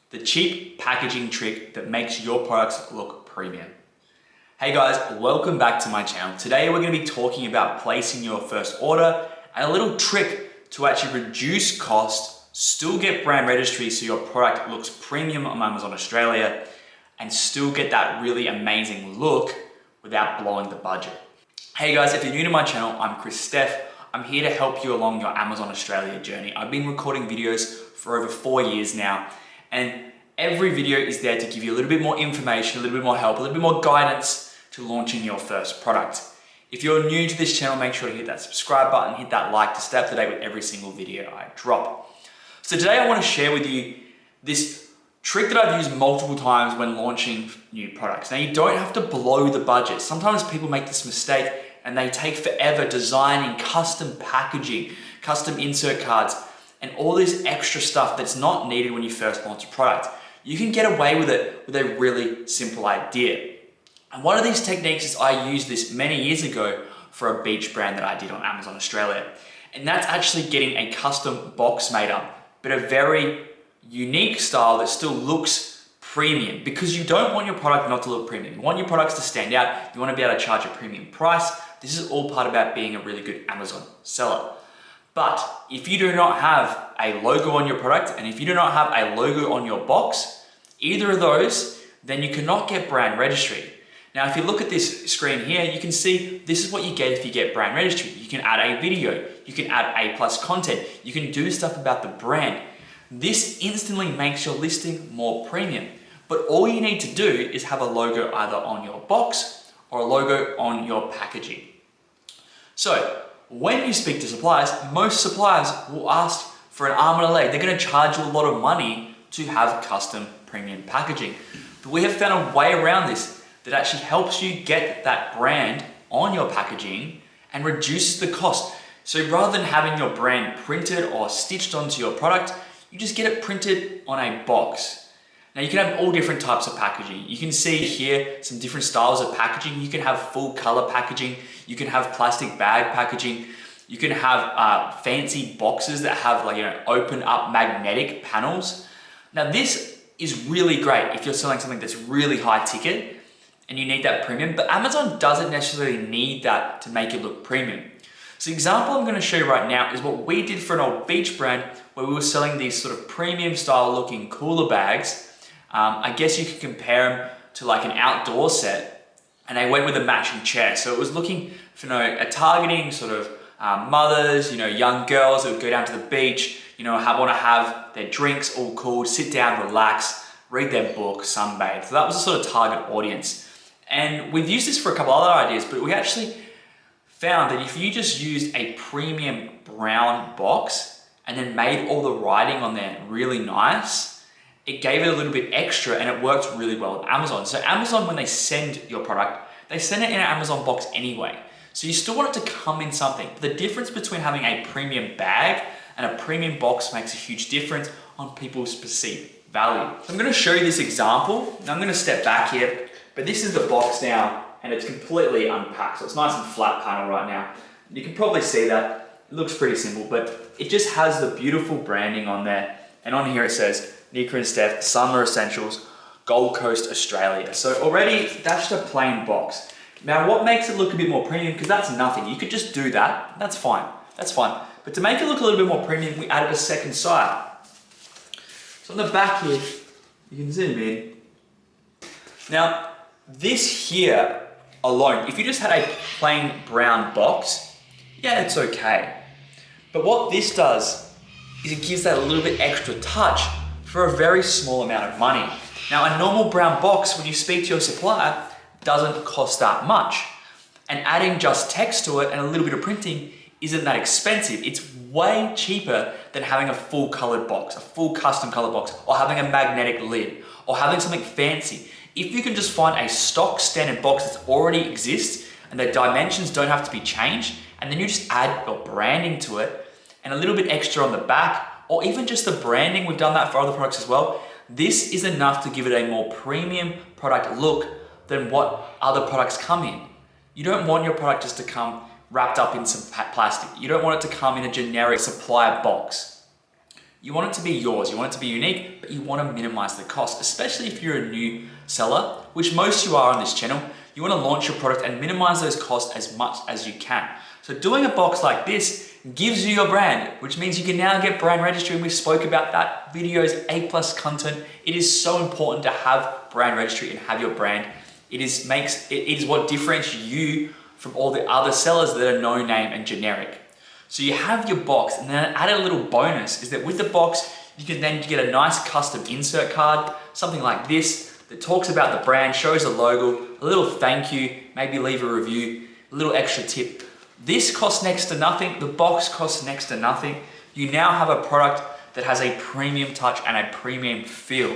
the cheap packaging trick that makes your products look premium. Hey guys, welcome back to my channel. Today we're going to be talking about placing your first order and a little trick to actually reduce cost, still get brand registry so your product looks premium on Amazon Australia, and still get that really amazing look without blowing the budget. Hey guys, if you're new to my channel, I'm Steph. I'm here to help you along your Amazon Australia journey. I've been recording videos for over 4 years now, and every video is there to give you a little bit more information, a little bit more help, a little bit more guidance to launching your first product. If you're new to this channel, make sure to hit that subscribe button, hit that like to stay up to date with every single video I drop. So today I want to share with you this trick that I've used multiple times when launching new products. Now you don't have to blow the budget. Sometimes people make this mistake and they take forever designing custom packaging, custom insert cards, and all this extra stuff that's not needed when you first launch a product. You can get away with it with a really simple idea. And one of these techniques is I used this many years ago for a beach brand that I did on Amazon Australia. And that's actually getting a custom box made up, but a very unique style that still looks premium, because you don't want your product not to look premium. You want your products to stand out. You want to be able to charge a premium price. This is all part about being a really good Amazon seller. But if you do not have a logo on your product, and if you do not have a logo on your box, either of those, then you cannot get brand registry. Now, if you look at this screen here, you can see this is what you get if you get brand registry. You can add a video, you can add A+ content, you can do stuff about the brand. This instantly makes your listing more premium. But all you need to do is have a logo either on your box or a logo on your packaging. So, when you speak to suppliers, most suppliers will ask for an arm and a leg. They're going to charge you a lot of money to have custom premium packaging. But we have found a way around this that actually helps you get that brand on your packaging and reduces the cost. So rather than having your brand printed or stitched onto your product, you just get it printed on a box. Now you can have all different types of packaging. You can see here some different styles of packaging. You can have full color packaging. You can have plastic bag packaging. You can have fancy boxes that have open up magnetic panels. Now this is really great if you're selling something that's really high ticket and you need that premium, but Amazon doesn't necessarily need that to make it look premium. So the example I'm going to show you right now is what we did for an old beach brand where we were selling these sort of premium style looking cooler bags. I guess you could compare them to like an outdoor set, and they went with a matching chair. So it was looking for targeting sort of mothers, young girls that would go down to the beach, want to have their drinks all cool, sit down, relax, read their book, sunbathe. So that was the sort of target audience. And we've used this for a couple other ideas, but we actually found that if you just used a premium brown box and then made all the writing on there really nice, it gave it a little bit extra and it worked really well with Amazon. So Amazon, when they send your product, they send it in an Amazon box anyway. So you still want it to come in something. But the difference between having a premium bag and a premium box makes a huge difference on people's perceived value. So I'm going to show you this example. Now I'm going to step back here, but this is the box now and it's completely unpacked. So it's nice and flat panel right now. You can probably see that. It looks pretty simple, but it just has the beautiful branding on there. And on here it says, Nika and Steph, Summer Essentials, Gold Coast, Australia. So already that's just a plain box. Now what makes it look a bit more premium, because that's nothing. You could just do that, that's fine. But to make it look a little bit more premium, we added a second side. So on the back here, you can zoom in. Now this here alone, if you just had a plain brown box, yeah, it's okay. But what this does is it gives that a little bit extra touch for a very small amount of money. Now a normal brown box, when you speak to your supplier, doesn't cost that much. And adding just text to it and a little bit of printing isn't that expensive. It's way cheaper than having a full colored box, a full custom colored box, or having a magnetic lid, or having something fancy. If you can just find a stock standard box that already exists and the dimensions don't have to be changed, and then you just add your branding to it and a little bit extra on the back, or even just the branding, we've done that for other products as well. This is enough to give it a more premium product look than what other products come in. You don't want your product just to come wrapped up in some plastic. You don't want it to come in a generic supplier box. You want it to be yours, you want it to be unique, but you want to minimize the cost, especially if you're a new seller, which most you are on this channel. You want to launch your product and minimize those costs as much as you can. So doing a box like this gives you your brand, which means you can now get brand registry, and we spoke about that. Videos, A+ content. It is so important to have brand registry and have your brand. It is what differentiates you from all the other sellers that are no name and generic. So you have your box, and then add a little bonus is that with the box, you can then get a nice custom insert card, something like this, that talks about the brand, shows the logo, a little thank you, maybe leave a review, a little extra tip. This costs next to nothing. The box costs next to nothing. You now have a product that has a premium touch and a premium feel.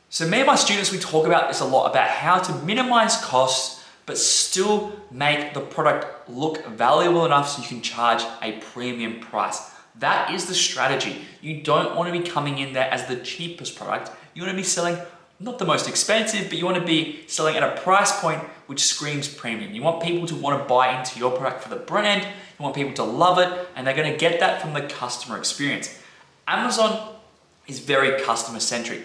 So me and my students, we talk about this a lot, about how to minimize costs, but still make the product look valuable enough so you can charge a premium price. That is the strategy. You don't want to be coming in there as the cheapest product. You want to be selling not the most expensive, but you want to be selling at a price point which screams premium. You want people to want to buy into your product for the brand. You want people to love it, and they're going to get that from the customer experience. Amazon is very customer centric.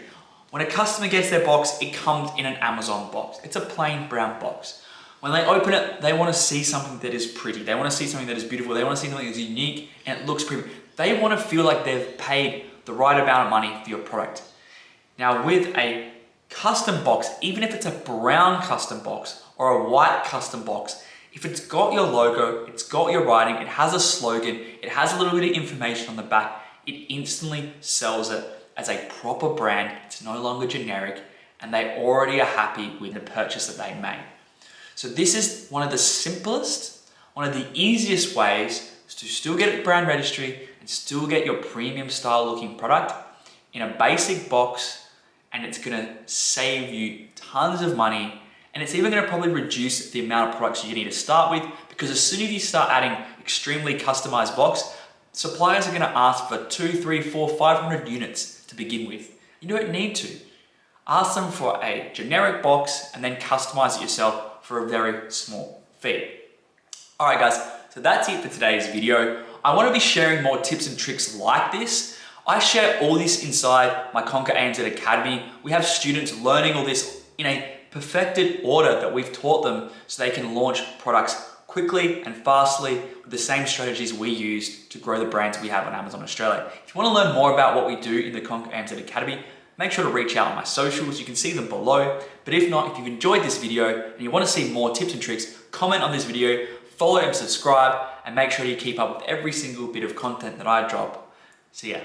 When a customer gets their box, it comes in an Amazon box. It's a plain brown box. When they open it, they want to see something that is pretty. They want to see something that is beautiful. They want to see something that is unique and it looks premium. They want to feel like they've paid the right amount of money for your product. Now with a custom box, even if it's a brown custom box or a white custom box, if it's got your logo, it's got your writing, it has a slogan, it has a little bit of information on the back, it instantly sells it as a proper brand. It's no longer generic, and they already are happy with the purchase that they made. So this is one of the simplest, one of the easiest ways to still get brand registry and still get your premium style looking product in a basic box, and it's gonna save you tons of money, and it's even gonna probably reduce the amount of products you need to start with, because as soon as you start adding extremely customized box, suppliers are gonna ask for 200, 300, 400, 500 units to begin with. You don't need to. Ask them for a generic box and then customize it yourself for a very small fee. All right guys, so that's it for today's video. I wanna be sharing more tips and tricks like this. I share all this inside my Conquer ANZ Academy. We have students learning all this in a perfected order that we've taught them so they can launch products quickly and fastly with the same strategies we use to grow the brands we have on Amazon Australia. If you want to learn more about what we do in the Conquer ANZ Academy, make sure to reach out on my socials. You can see them below. But if not, if you've enjoyed this video and you want to see more tips and tricks, comment on this video, follow and subscribe, and make sure you keep up with every single bit of content that I drop. See ya.